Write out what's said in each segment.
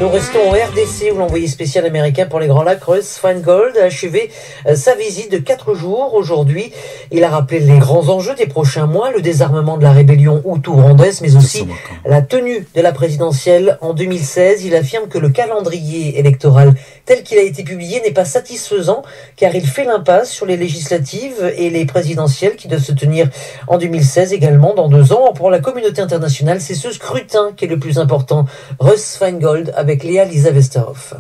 Nous restons en RDC où l'envoyé spécial américain pour les Grands Lacs, Russ Feingold, a achevé sa visite de 4 jours. Aujourd'hui, il a rappelé les grands enjeux des prochains mois, le désarmement de la rébellion Hutu-Rwandaise, mais aussi la tenue de la présidentielle en 2016. Il affirme que le calendrier électoral tel qu'il a été publié n'est pas satisfaisant car il fait l'impasse sur les législatives et les présidentielles qui doivent se tenir en 2016 également dans 2 ans. Pour la communauté internationale, c'est ce scrutin qui est le plus important. Russ Feingold avec Léa Lisa Westerhoff.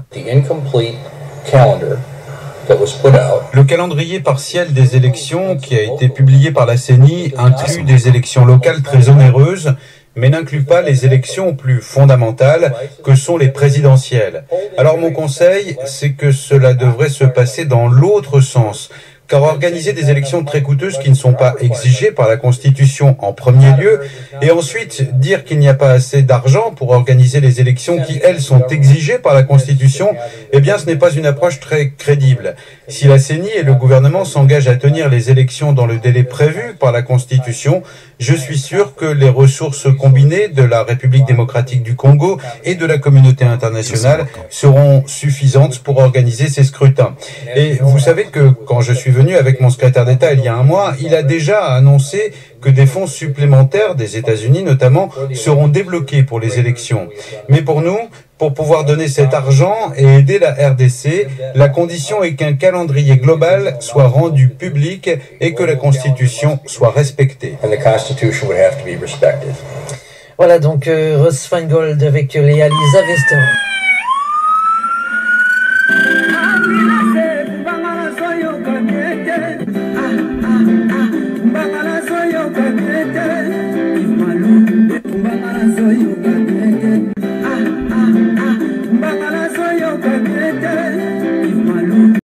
Le calendrier partiel des élections qui a été publié par la CENI inclut des élections locales très onéreuses, mais n'inclut pas les élections plus fondamentales que sont les présidentielles. Alors mon conseil, c'est que cela devrait se passer dans l'autre sens. Car organiser des élections très coûteuses qui ne sont pas exigées par la Constitution en premier lieu, et ensuite dire qu'il n'y a pas assez d'argent pour organiser les élections qui, elles, sont exigées par la Constitution, eh bien ce n'est pas une approche très crédible. Si la CENI et le gouvernement s'engagent à tenir les élections dans le délai prévu par la Constitution, je suis sûr que les ressources combinées de la République démocratique du Congo et de la communauté internationale seront suffisantes pour organiser ces scrutins. Et vous savez que quand je suis venu avec mon secrétaire d'État il y a un mois, il a déjà annoncé que des fonds supplémentaires des États-Unis notamment seront débloqués pour les élections. Mais pour nous, pour pouvoir donner cet argent et aider la RDC, la condition est qu'un calendrier global soit rendu public et que la Constitution soit respectée. Voilà donc Russ Feingold avec Léa Lisa Westerhoff. Mbangala soyo